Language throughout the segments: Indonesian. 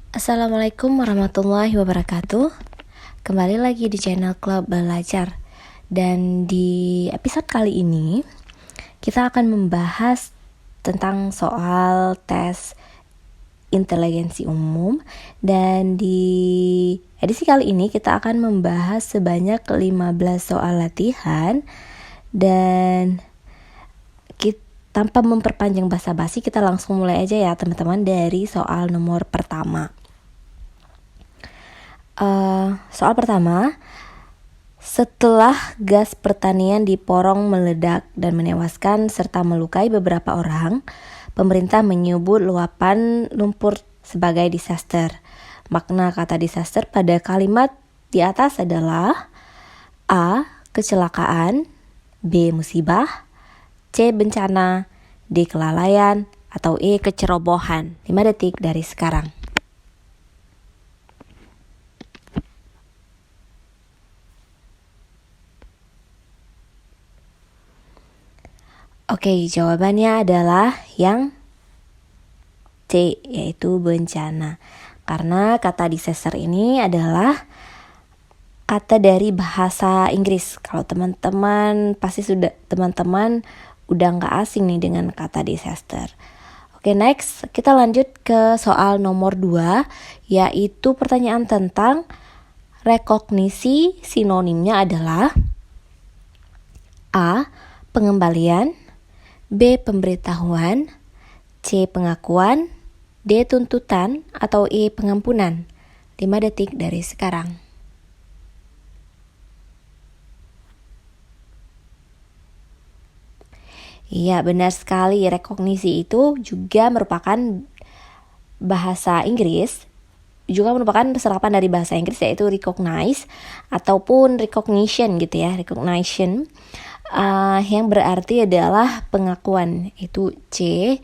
Assalamualaikum warahmatullahi wabarakatuh. Kembali lagi di channel Klub Belajar. Dan di episode kali ini kita akan membahas tentang soal tes inteligensi umum. Dan di edisi kali ini kita akan membahas sebanyak 15 soal latihan. Dan tanpa memperpanjang basa-basi, kita langsung mulai aja ya teman-teman dari soal nomor pertama. Soal pertama, setelah gas pertanian di Porong meledak dan menewaskan serta melukai beberapa orang, pemerintah menyebut luapan lumpur sebagai disaster. Makna kata disaster pada kalimat di atas adalah A. Kecelakaan, B. Musibah, C. Bencana, D. Kelalaian, atau E. Kecerobohan. 5 detik dari sekarang. Oke, jawabannya adalah yang C, yaitu bencana. Karena kata disaster ini adalah kata dari bahasa Inggris. Kalau teman-teman udah nggak asing nih dengan kata disaster. Oke, next kita lanjut ke soal nomor 2, yaitu pertanyaan tentang rekognisi. Sinonimnya adalah A. Pengembalian, B. Pemberitahuan, C. Pengakuan, D. Tuntutan, atau E. Pengampunan. 5 detik dari sekarang. Iya, benar sekali. Rekognisi itu juga merupakan bahasa Inggris, juga merupakan serapan dari bahasa Inggris, yaitu recognize ataupun recognition gitu ya. Recognition yang berarti adalah pengakuan, itu C.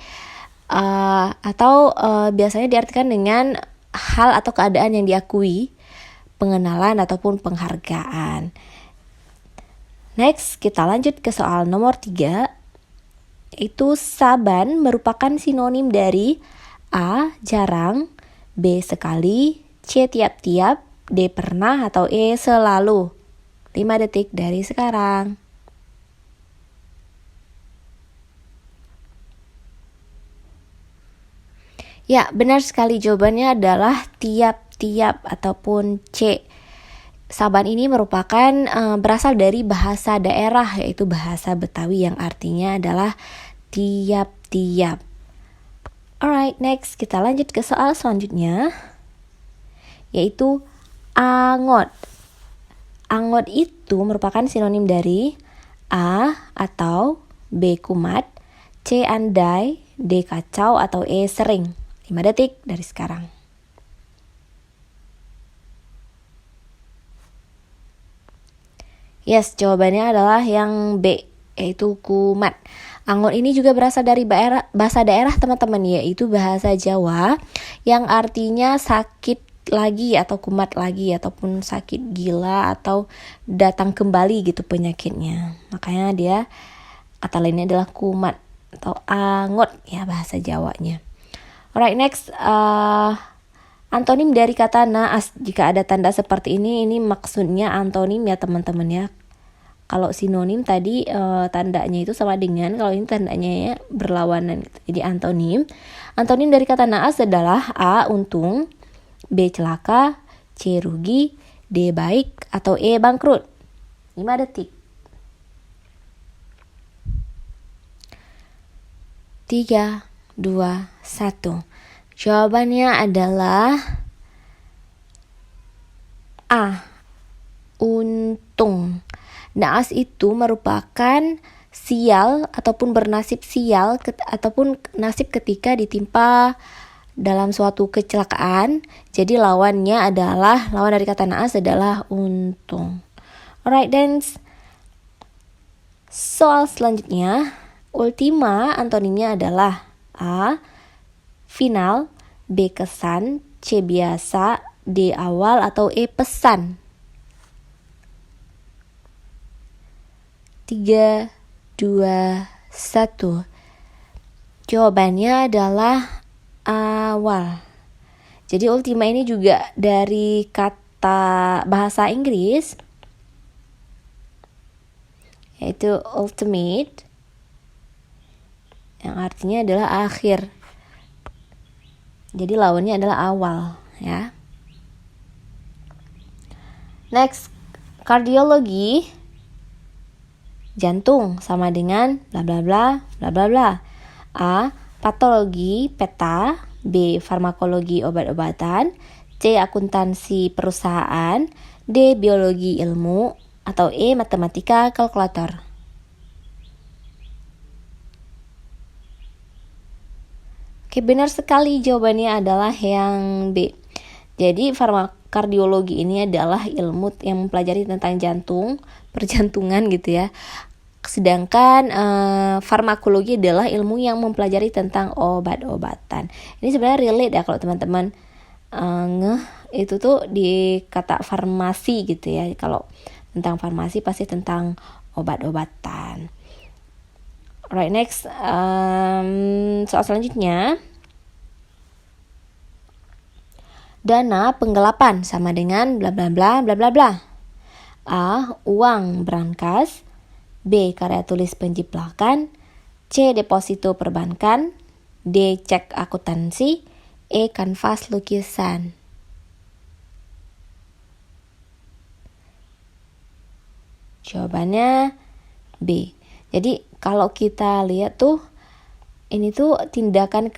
Atau biasanya diartikan dengan hal atau keadaan yang diakui, pengenalan ataupun penghargaan. Next, kita lanjut ke soal nomor 3. Itu saban merupakan sinonim dari A. Jarang, B. Sekali, C. Tiap-tiap, D. Pernah, atau E. Selalu. 5 detik dari sekarang. Ya, benar sekali, jawabannya adalah tiap-tiap ataupun C. Saban ini merupakan berasal dari bahasa daerah, yaitu bahasa Betawi yang artinya adalah tiap-tiap. Alright, next kita lanjut ke soal selanjutnya, yaitu angot. Angot itu merupakan sinonim dari A. Atau, B. Kumat, C. Andai, D. Kacau, atau E. Sering. 5 detik dari sekarang. Yes, jawabannya adalah yang B, yaitu kumat. Angot ini juga berasal dari bahasa daerah teman-teman, yaitu bahasa Jawa yang artinya sakit lagi atau kumat lagi, ataupun sakit gila atau datang kembali gitu penyakitnya. Makanya dia kata lainnya adalah kumat atau angot ya bahasa Jawanya. Alright, next antonim dari kata naas. Jika ada tanda seperti ini maksudnya antonim ya teman-teman ya. Kalau sinonim tadi tandanya itu sama dengan, kalau ini tandanya ya berlawanan gitu. Jadi antonim. Antonim dari kata naas adalah A. Untung, B. Celaka, C. Rugi, D. Baik, atau E. Bangkrut. 5 detik. 3, 2, 1. Jawabannya adalah A. Untung. Naas itu merupakan sial ataupun bernasib sial ataupun nasib ketika ditimpa dalam suatu kecelakaan. Jadi lawan dari kata naas adalah untung. Alright, then soal selanjutnya, ultima antonimnya adalah A. Final, B. Kesan, C. Biasa, D. Awal, atau E. Pesan. 3, 2, 1. Jawabannya adalah awal. Jadi ultima ini juga dari kata bahasa Inggris, yaitu ultimate, yang artinya adalah akhir. Jadi lawannya adalah awal, ya. Next, kardiologi, jantung sama dengan bla bla bla bla bla bla. A. Patologi peta. B. Farmakologi obat-obatan. C. Akuntansi perusahaan. D. Biologi ilmu. Atau E. Matematika kalkulator. Oke, benar sekali, jawabannya adalah yang B. Jadi kardiologi ini adalah ilmu yang mempelajari tentang jantung, perjantungan gitu ya. Sedangkan farmakologi adalah ilmu yang mempelajari tentang obat-obatan. Ini sebenarnya relate ya kalau teman-teman itu tuh di kata farmasi gitu ya. Kalau tentang farmasi pasti tentang obat-obatan. Alright, next, soal selanjutnya. Dana penggelapan sama dengan bla bla bla bla bla bla. A. Uang brankas. B. Karya tulis penjiplakan. C. Deposito perbankan. D. Cek akuntansi. E. Kanvas lukisan. Jawabannya B. Jadi kalau kita lihat tuh, ini tuh tindakan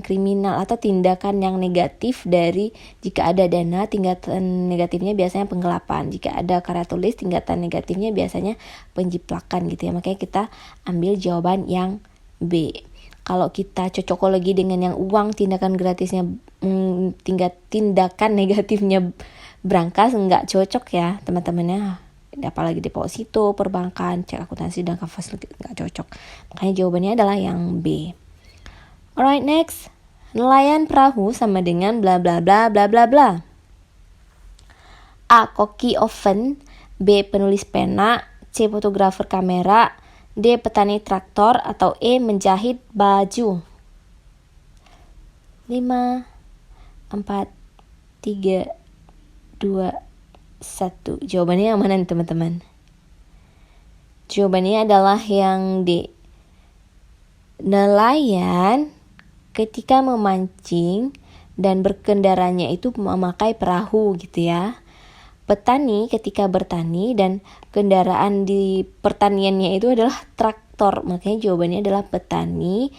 kriminal atau tindakan yang negatif dari jika ada dana, tingkatan negatifnya biasanya penggelapan. Jika ada karya tulis, tingkatan negatifnya biasanya penjiplakan gitu ya. Makanya kita ambil jawaban yang B. Kalau kita cocokologi dengan yang uang, tindakan gratisnya tindakan negatifnya brankas, nggak cocok ya teman-temannya. Apalagi deposito, perbankan, cek akuntansi, dan kanvas nggak cocok. Makanya jawabannya adalah yang B. Alright, next. Nelayan perahu sama dengan bla bla bla bla bla bla. A. Koki oven. B. Penulis pena. C. Fotografer kamera. D. Petani traktor. Atau E. Menjahit baju. 5, 4, 3, 2, 1. Jawabannya yang mana nih teman-teman? Jawabannya adalah yang D. Nelayan ketika memancing dan berkendaranya itu memakai perahu gitu ya. Petani ketika bertani dan kendaraan di pertaniannya itu adalah traktor. Makanya jawabannya adalah petani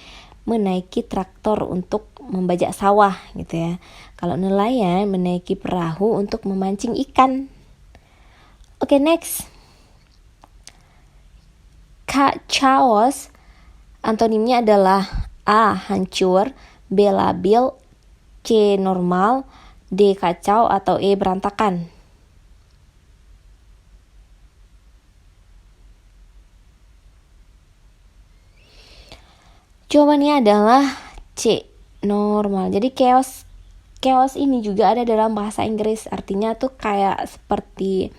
menaiki traktor untuk membajak sawah gitu ya. Kalau nelayan menaiki perahu untuk memancing ikan. Oke, next. Chaos antonimnya adalah A. Hancur. B. Labil. C. Normal. D. Kacau. Atau E. Berantakan. Jawabannya adalah C. Normal. Jadi chaos ini juga ada dalam bahasa Inggris. Artinya tuh kayak seperti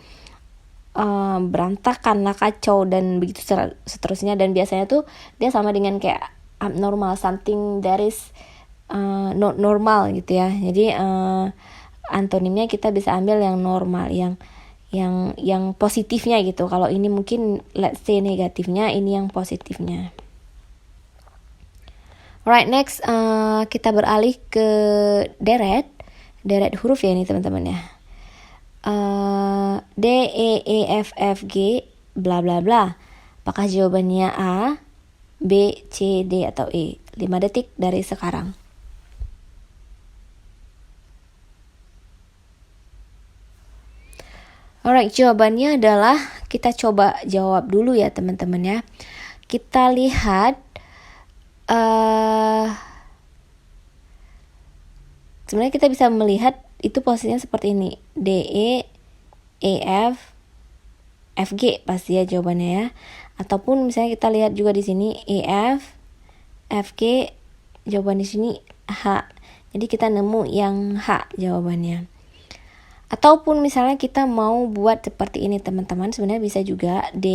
berantakan lah, kacau dan begitu seterusnya. Dan biasanya tuh dia sama dengan kayak abnormal, something that is not normal gitu ya. Jadi antonimnya kita bisa ambil yang normal, yang positifnya gitu. Kalau ini mungkin let's say negatifnya, ini yang positifnya. Alright, next, kita beralih ke deret huruf ya ini teman-teman ya. D, E, E, F, F, G, bla bla bla. Apakah jawabannya A, B, C, D, atau E? 5 detik dari sekarang. Alright, jawabannya adalah, kita coba jawab dulu ya teman-teman ya. Kita lihat sebenarnya kita bisa melihat itu posisinya seperti ini. D, E, E, F, F, G pasti ya jawabannya ya. Ataupun misalnya kita lihat juga di sini E, F, F, G, jawaban di sini H. Jadi kita nemu yang H jawabannya. Ataupun misalnya kita mau buat seperti ini teman-teman, sebenarnya bisa juga D,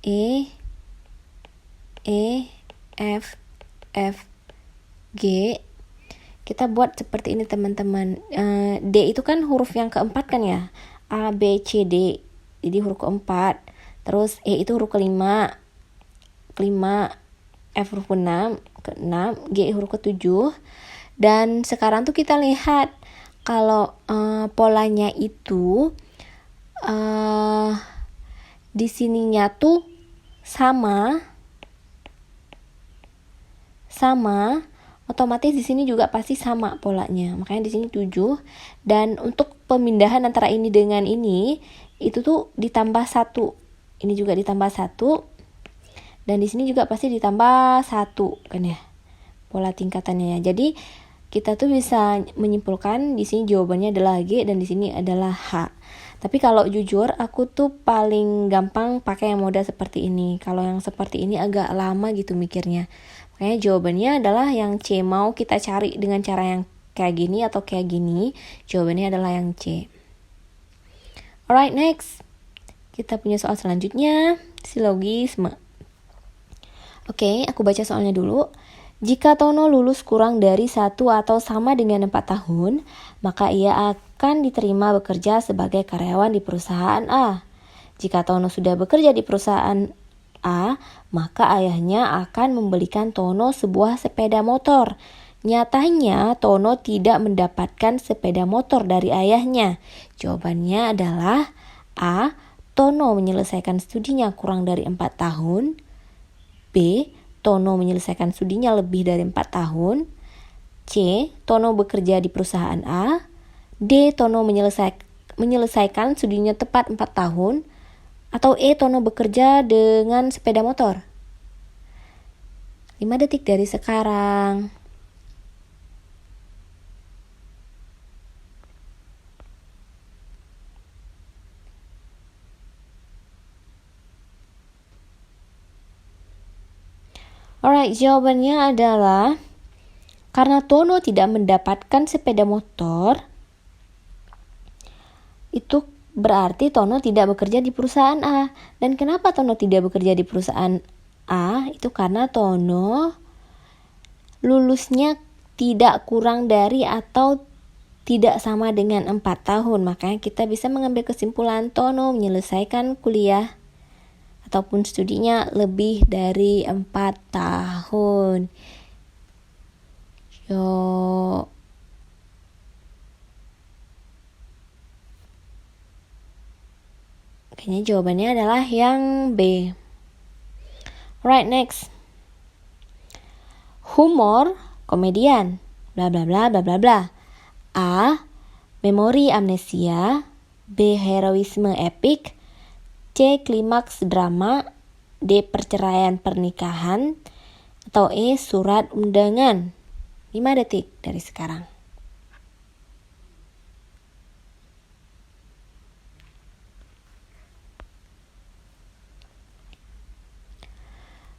E, F, F, G. Kita buat seperti ini teman-teman. D itu kan huruf yang keempat kan ya. A, B, C, D. Jadi huruf keempat. Terus E itu huruf kelima. F huruf keenam, G huruf ketujuh. Dan sekarang tuh kita lihat kalau polanya itu di sininya tuh sama, otomatis di sini juga pasti sama polanya. Makanya di sini 7. Dan untuk pemindahan antara ini dengan ini, itu tuh ditambah 1. Ini juga ditambah 1. Dan di sini juga pasti ditambah 1 kan ya. Pola tingkatannya ya. Jadi kita tuh bisa menyimpulkan di sini jawabannya adalah G dan di sini adalah H. Tapi kalau jujur aku tuh paling gampang pakai yang model seperti ini. Kalau yang seperti ini agak lama gitu mikirnya. Makanya jawabannya adalah yang C. Mau kita cari dengan cara yang kayak gini atau kayak gini, jawabannya adalah yang C. Alright, next. Kita punya soal selanjutnya, silogisme. Oke, aku baca soalnya dulu. Jika Tono lulus kurang dari 1 atau sama dengan 4 tahun, maka ia akan diterima bekerja sebagai karyawan di perusahaan A. Jika Tono sudah bekerja di perusahaan A, maka ayahnya akan membelikan Tono sebuah sepeda motor. Nyatanya, Tono tidak mendapatkan sepeda motor dari ayahnya. Jawabannya adalah A. Tono menyelesaikan studinya kurang dari 4 tahun. B. Tono menyelesaikan studinya lebih dari 4 tahun. C. Tono bekerja di perusahaan A. D. Tono menyelesaikan studinya tepat 4 tahun. Atau E. Tono bekerja dengan sepeda motor. 5 detik dari sekarang. Alright, jawabannya adalah karena Tono tidak mendapatkan sepeda motor, itu berarti Tono tidak bekerja di perusahaan A. Dan kenapa Tono tidak bekerja di perusahaan A? Itu karena Tono lulusnya tidak kurang dari atau tidak sama dengan 4 tahun. Makanya kita bisa mengambil kesimpulan Tono menyelesaikan kuliah ataupun studinya lebih dari 4 tahun. Yo. Kayaknya jawabannya adalah yang B. Right, next. Humor, komedian, bla bla bla bla bla bla. A. Memori amnesia. B. Heroisme epik. C. Klimaks drama. D. Perceraian pernikahan. Atau E. Surat undangan. 5 detik dari sekarang.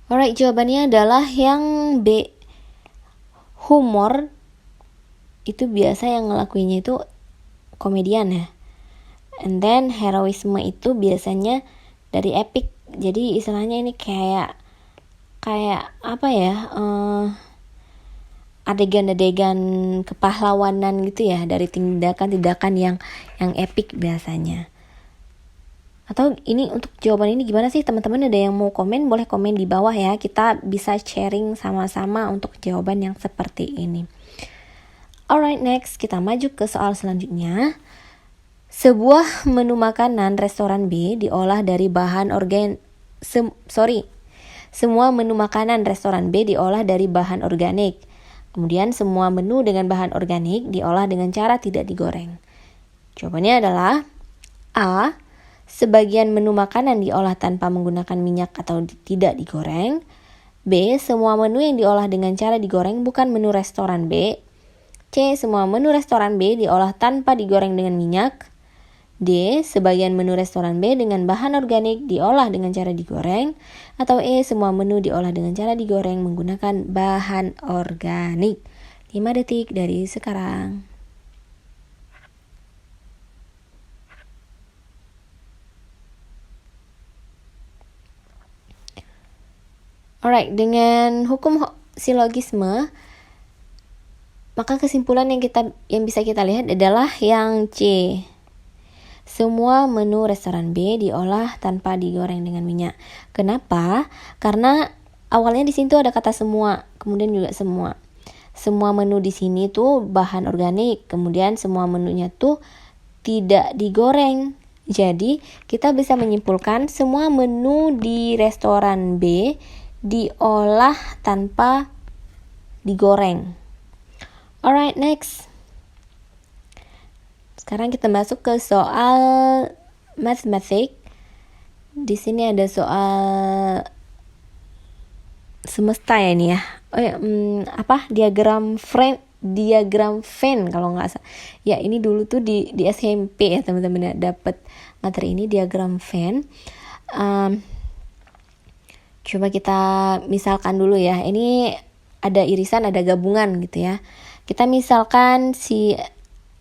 Alright, jawabannya adalah yang B. Humor itu biasa yang ngelakuinnya itu komedian ya. And then heroisme itu biasanya dari epic. Jadi istilahnya ini kayak apa ya? Adegan-adegan kepahlawanan gitu ya, dari tindakan-tindakan yang epic biasanya. Atau ini untuk jawaban ini gimana sih teman-teman? Ada yang mau komen? Boleh komen di bawah ya. Kita bisa sharing sama-sama untuk jawaban yang seperti ini. Alright, next kita maju ke soal selanjutnya. Sebuah menu makanan restoran B diolah dari bahan Semua menu makanan restoran B diolah dari bahan organik. Kemudian semua menu dengan bahan organik diolah dengan cara tidak digoreng. Jawabannya adalah A. Sebagian menu makanan diolah tanpa menggunakan minyak atau tidak digoreng. B. Semua menu yang diolah dengan cara digoreng bukan menu restoran B. C. Semua menu restoran B diolah tanpa digoreng dengan minyak. D. Sebagian menu restoran B dengan bahan organik diolah dengan cara digoreng. Atau E. Semua menu diolah dengan cara digoreng menggunakan bahan organik. 5 detik dari sekarang. Alright, dengan hukum silogisme, Maka kesimpulan yang bisa kita lihat adalah yang C. Semua menu restoran B diolah tanpa digoreng dengan minyak. Kenapa? Karena awalnya di sini tuh ada kata semua, kemudian juga semua. Semua menu di sini tuh bahan organik, kemudian semua menunya tuh tidak digoreng. Jadi, kita bisa menyimpulkan semua menu di restoran B diolah tanpa digoreng. Alright, next. Sekarang kita masuk ke soal mathematik. Di sini ada soal semesta ya ini ya. Diagram Venn kalau nggak salah. Ya, ini dulu tuh di SMP ya teman-teman ya, dapat materi ini diagram Venn. Coba kita misalkan dulu ya. Ini ada irisan, ada gabungan gitu ya. Kita misalkan si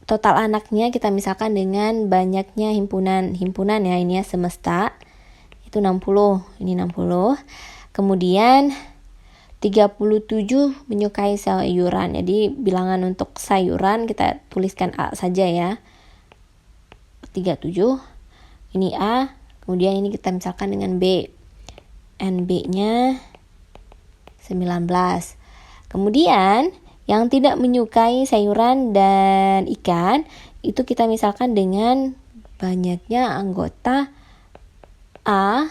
total anaknya kita misalkan dengan banyaknya himpunan ya, ini ya semesta itu 60, ini 60. Kemudian 37 menyukai sayuran. Jadi bilangan untuk sayuran kita tuliskan A saja ya. 37 ini A, kemudian ini kita misalkan dengan B. NB-nya 19. Kemudian yang tidak menyukai sayuran dan ikan itu kita misalkan dengan banyaknya anggota A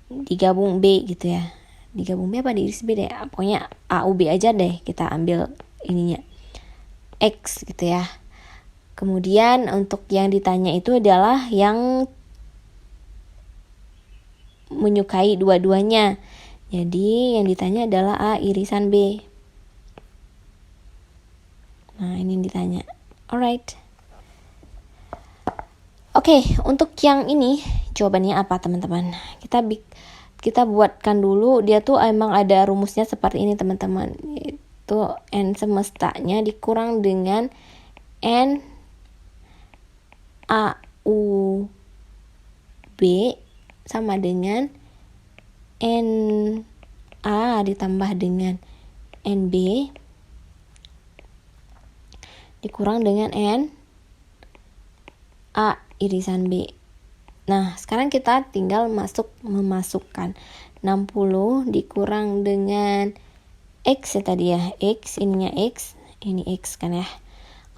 digabung B gitu ya. Digabung B apa diiris B deh? Pokoknya A, U, B aja deh kita ambil ininya. X gitu ya. Kemudian untuk yang ditanya itu adalah yang menyukai dua-duanya. Jadi yang ditanya adalah A irisan B. Nah, ini yang ditanya. Alright. Oke, untuk yang ini jawabannya apa teman-teman? Kita buatkan dulu. Dia tuh emang ada rumusnya seperti ini teman-teman. Itu N semestanya dikurang dengan N A U B sama dengan N A ditambah dengan NB dikurang dengan N A irisan B. Nah, sekarang kita tinggal memasukkan 60 dikurang dengan X ya tadi ya. X, ininya X, ini X kan ya.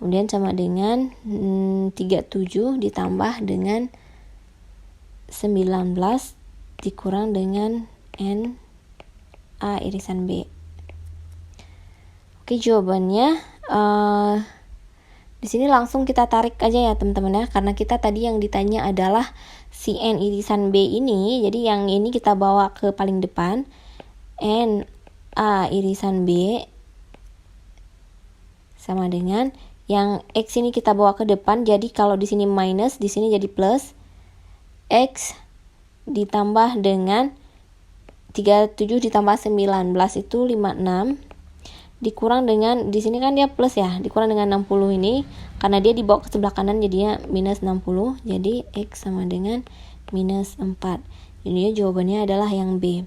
Kemudian sama dengan 37 ditambah dengan 19 dikurang dengan N A irisan B. Oke, jawabannya di sini langsung kita tarik aja ya teman-teman ya, karena kita tadi yang ditanya adalah si N irisan B ini, jadi yang ini kita bawa ke paling depan. N A irisan B sama dengan yang X ini kita bawa ke depan, jadi kalau di sini minus, di sini jadi plus. X ditambah dengan 37 ditambah 19 itu 56 dikurang dengan, di sini kan dia plus ya, dikurang dengan 60 ini karena dia dibawa ke sebelah kanan jadinya minus 60, jadi X sama dengan minus 4. Jadi jawabannya adalah yang B.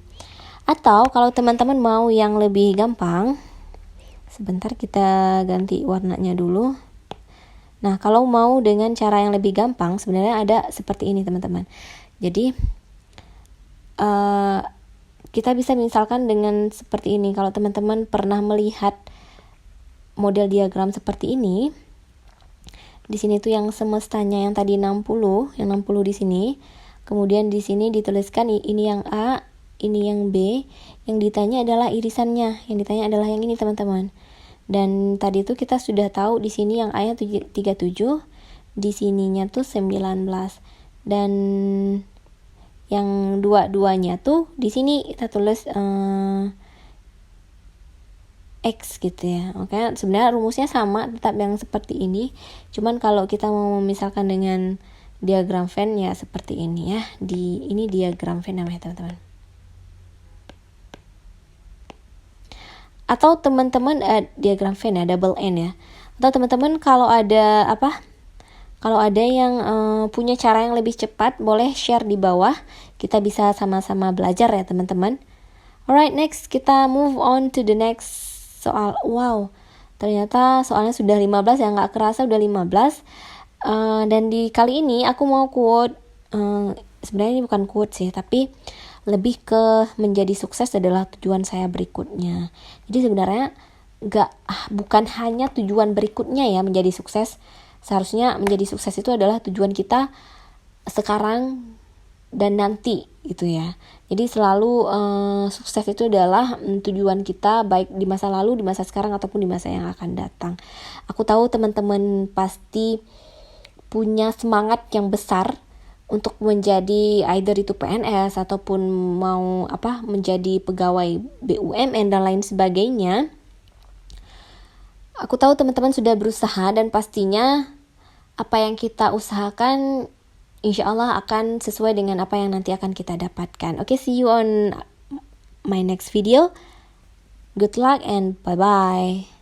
Atau kalau teman-teman mau yang lebih gampang, sebentar kita ganti warnanya dulu. Nah, kalau mau dengan cara yang lebih gampang sebenarnya ada seperti ini teman-teman. Jadi kita bisa misalkan dengan seperti ini. Kalau teman-teman pernah melihat model diagram seperti ini, di sini tuh yang semestanya yang tadi 60, yang 60 di sini. Kemudian di sini dituliskan ini yang A, ini yang B. Yang ditanya adalah irisannya. Yang ditanya adalah yang ini teman-teman. Dan tadi tuh kita sudah tahu di sini yang A-nya 37, di sininya tuh 19. Dan yang dua-duanya tuh di sini kita tulis X gitu ya. Oke, sebenarnya rumusnya sama, tetap yang seperti ini. Cuman kalau kita mau memisahkan dengan diagram Venn ya seperti ini ya. Ini diagram Venn namanya teman-teman. Atau teman-teman diagram Venn ya, double N ya. Atau teman-teman kalau ada kalau ada yang punya cara yang lebih cepat, boleh share di bawah. Kita bisa sama-sama belajar ya teman-teman. Alright, next kita move on to the next soal. Wow, ternyata soalnya sudah 15 ya, nggak kerasa udah 15. Dan di kali ini aku mau quote, sebenarnya ini bukan quote sih, tapi lebih ke menjadi sukses adalah tujuan saya berikutnya. Jadi sebenarnya bukan hanya tujuan berikutnya ya menjadi sukses. Seharusnya menjadi sukses itu adalah tujuan kita sekarang dan nanti gitu ya. Jadi selalu sukses itu adalah tujuan kita baik di masa lalu, di masa sekarang ataupun di masa yang akan datang. Aku tahu teman-teman pasti punya semangat yang besar untuk menjadi either itu PNS ataupun mau menjadi pegawai BUMN dan lain sebagainya. Aku tahu teman-teman sudah berusaha dan pastinya apa yang kita usahakan insya Allah akan sesuai dengan apa yang nanti akan kita dapatkan. Okay, see you on my next video. Good luck and bye-bye.